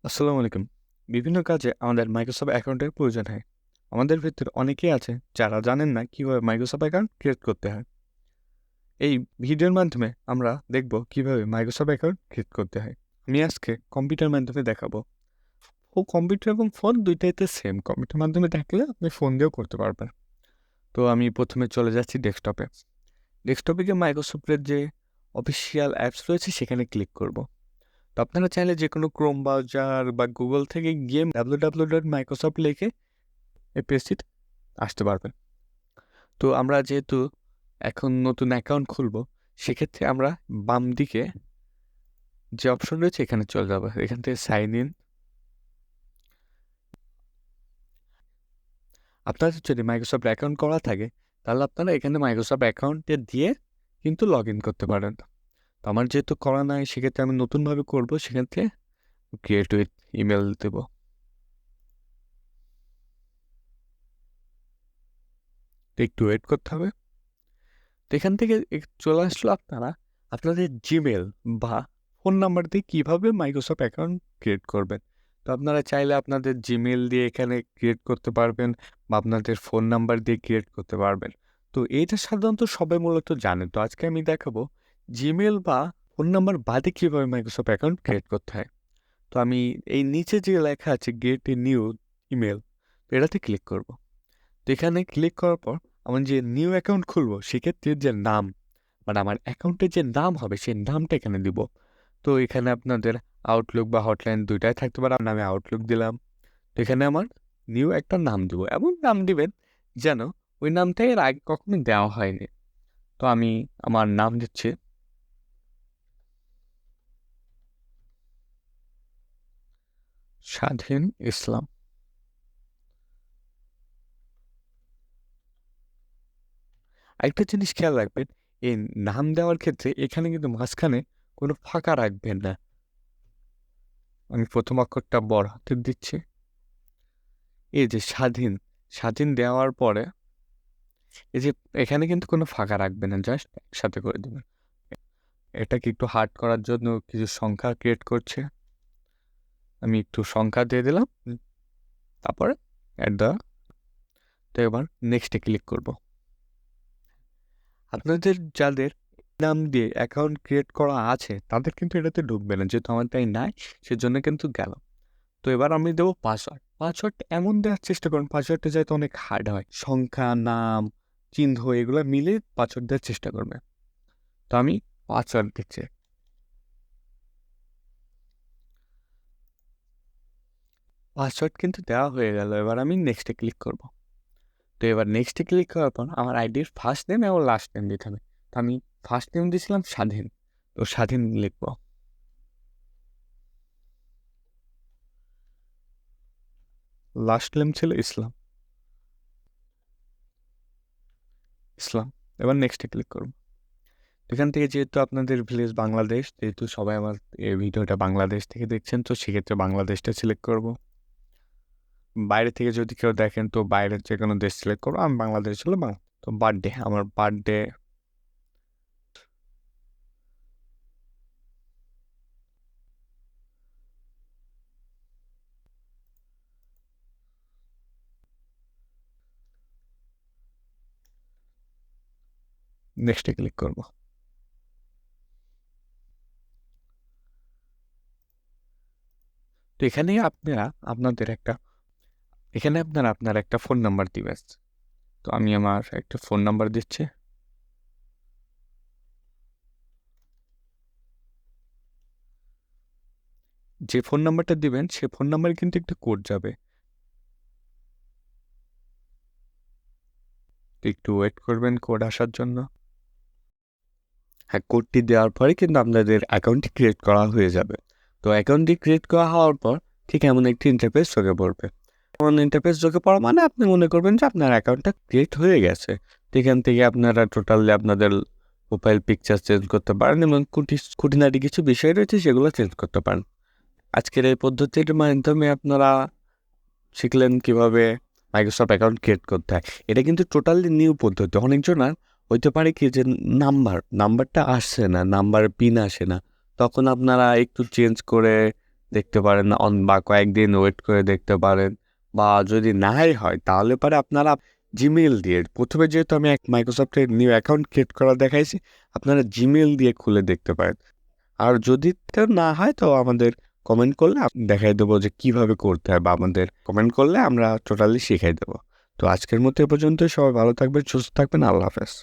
আসসালামু আলাইকুম। বিভিন্ন কাজে আমাদের মাইক্রোসফট অ্যাকাউন্টের প্রয়োজন হয়। আমাদের ভেতর অনেকেই আছে যারা জানেন না কিভাবে মাইক্রোসফট অ্যাকাউন্ট ক্রিয়েট করতে হয়। এই ভিডিওর মাধ্যমে আমরা দেখব কিভাবে মাইক্রোসফট অ্যাকাউন্ট ক্রিয়েট করতে হয়। আমি আজকে কম্পিউটার মাধ্যমে দেখাবো। কম্পিউটার এবং ফোন দুইটাইতে সেম। কম্পিউটার মাধ্যমে দেখলে আপনি ফোন দিয়েও করতে পারবেন। তো আমি প্রথমে চলে যাচ্ছি ডেস্কটপে। ডেস্কটপে গিয়ে মাইক্রোসফটের যে অফিসিয়াল অ্যাপস রয়েছে সেখানে ক্লিক করব। তো আপনারা চাইলে যেকোনো ক্রোম ব্রাউজার বা গুগল থেকে গিয়ে www.microsoft লিখে এই পেজটিতে আসতে পারবেন। তো আমরা যেহেতু এখন নতুন অ্যাকাউন্ট খুলব, সেক্ষেত্রে আমরা বাম দিকে যে অপশন রয়েছে এখানে চলে যাব। এখান থেকে সাইন ইন। আপনাদের যদি মাইক্রোসফট অ্যাকাউন্ট করা থাকে তাহলে আপনারা এখানে মাইক্রোসফট অ্যাকাউন্টে দিয়ে কিন্তু লগ ইন করতে পারেন। তো আমার যেহেতু করা নাই সেক্ষেত্রে আমি নতুনভাবে করব, সেক্ষেত্রে ক্রিয়েট উইথ ইমেল দেব। একটু ওয়েট করতে হবে। তো এখান থেকে চলে আসলো আপনাদের জিমেল বা ফোন নাম্বার দিয়ে কীভাবে মাইক্রোসফট অ্যাকাউন্ট ক্রিয়েট করবেন। তো আপনারা চাইলে আপনাদের জিমেল দিয়ে এখানে ক্রিয়েট করতে পারবেন বা আপনাদের ফোন নাম্বার দিয়ে ক্রিয়েট করতে পারবেন। তো এইটা সাধারণত সবাই মূলত জানে। তো আজকে আমি দেখাবো জিমেল বা ফোন নাম্বার বাদে কীভাবে মাইক্রোসফট অ্যাকাউন্ট ক্রিয়েট করতে হয়। তো আমি এই নিচে যে লেখা আছে গেট এ নিউ ইমেল, তো এটাতে ক্লিক করব। তো এখানে ক্লিক করার পর আমার যে নিউ অ্যাকাউন্ট খুলবো সেক্ষেত্রে যে নাম, মানে আমার অ্যাকাউন্টের যে নাম হবে সেই নামটা এখানে দিব। তো এখানে আপনাদের আউটলুক বা হটলাইন দুইটাই থাকতে পারে। আমি আউটলুক দিলাম। তো এখানে আমার নিউ একটা নাম দিব, এমন নাম দিবেন যেন ওই নামটা এর আগে কখনো দেওয়া হয়নি। তো আমি আমার নাম দিচ্ছি স্বাধীন ইসলাম। আরেকটা জিনিস খেয়াল রাখবেন, এই নাম দেওয়ার ক্ষেত্রে এখানে কিন্তু মাঝখানে কোনো ফাঁকা রাখবেন না। আমি প্রথম অক্ষরটা বড় হাতের দিচ্ছি। এই যে স্বাধীন, স্বাধীন দেওয়ার পরে এই যে এখানে কিন্তু কোনো ফাঁকা রাখবেন না, জাস্ট একসাথে করে দেবেন। এটাকে একটু হার্ড করার জন্য কিছু সংখ্যা ক্রিয়েট করছে। আমি একটু সংখ্যা দিয়ে দিলাম। তারপরে অ্যাট দ্য। তো এবার নেক্সটে ক্লিক করব। আপনাদের যাদের নাম দিয়ে অ্যাকাউন্ট ক্রিয়েট করা আছে তাদের কিন্তু এটাতে ঢুকবে না, যেহেতু আমার তাই নাই, সেজন্য কিন্তু গেল। তো এবার আমি দেবো পাসওয়ার্ড। পাসওয়ার্ড এমন দেওয়ার চেষ্টা করুন পাসওয়ার্ডটা যাতে অনেক হার্ড হয়, সংখ্যা, নাম, চিহ্ন এগুলো মিলে পাসওয়ার্ড দেওয়ার চেষ্টা করবে। তো আমি পাসওয়ার্ড দিচ্ছি। পাসওয়ার্ড কিন্তু দেওয়া হয়ে গেল। এবার আমি নেক্সটে ক্লিক করব। তো এবার নেক্সটে ক্লিক করার পর আমার আইডির ফার্স্ট নেম এবং লাস্ট নেম দিতে হবে। তো আমি ফার্স্ট নেম দিয়েছিলাম স্বাধীন, তো স্বাধীন লিখব। লাস্ট নেম ছিল ইসলাম, ইসলাম। এবার নেক্সটে ক্লিক করব। এখান থেকে যেহেতু আপনাদের ভিলেজ বাংলাদেশ, যেহেতু সবাই আমার এই ভিডিওটা বাংলাদেশ থেকে দেখছেন, তো সেক্ষেত্রে বাংলাদেশটা সিলেক্ট করব। বাইরে থেকে যদি কেউ দেখেন তো বাইরের যে কোনো দেশ সিলেক্ট করবো। আমি বাংলাদেশ হলো বাংলা। তো বার্থডে, আমার বার্থডে নেক্সটে ক্লিক করব। তো এখানে আপনারা আপনার একটা ফোন নাম্বার দিবেন। তো আমি আমার একটা ফোন নাম্বার দিচ্ছি। যে ফোন নাম্বারটা দিবেন সে ফোন নাম্বারে কিন্তু একটা কোড যাবে। তো একটু ওয়েট করবেন কোড আসার জন্য। হ্যাঁ, কোডটি দেওয়ার পরে কিন্তু আপনাদের অ্যাকাউন্টটি ক্রিয়েট করা হয়ে যাবে। তো অ্যাকাউন্টটি ক্রিয়েট করা হওয়ার পর ঠিক এমন একটি ইন্টারফেস চোখে পড়বে। এমন ইন্টারফেস চোখে পড়া মানে আপনি মনে করবেন যে আপনার অ্যাকাউন্টটা ক্রিয়েট হয়ে গেছে। তো এখান থেকে আপনারা টোটালি আপনাদের প্রোফাইল পিকচার চেঞ্জ করতে পারেন এবং খুঁটিনাটি কিছু বিষয় রয়েছে সেগুলো চেঞ্জ করতে পারেন। আজকের এই পদ্ধতির মাধ্যমে আপনারা শিখলেন কিভাবে মাইক্রোসফট অ্যাকাউন্ট ক্রিয়েট করতে হয়। এটা কিন্তু টোটালি নিউ পদ্ধতি। অনেকজনের হইতে পারে কি যে নাম্বারটা আসছে না, নাম্বার পিন আসে না, তখন আপনারা একটু চেঞ্জ করে দেখতে পারেন, বা কয়েকদিন ওয়েট করে দেখতে পারেন, বা যদি নাই হয় তাহলে পরে আপনারা জিমেইল দিয়ে, প্রথমে যেহেতু আমি মাইক্রোসফটের নিউ অ্যাকাউন্ট ক্রিয়েট করা দেখাইছি, আপনারা জিমেইল দিয়ে খুলে দেখতে পারেন। আর যদি তা না হয় তো আমাদের কমেন্ট করলে দেখাই দেবো যে কিভাবে করতে হয়, বা আমাদের কমেন্ট করলে আমরা টোটালি শিখাই দেবো। তো আজকের মতো এ পর্যন্ত, সবাই ভালো থাকবেন, সুস্থ থাকবেন, আল্লাহ হাফেজ।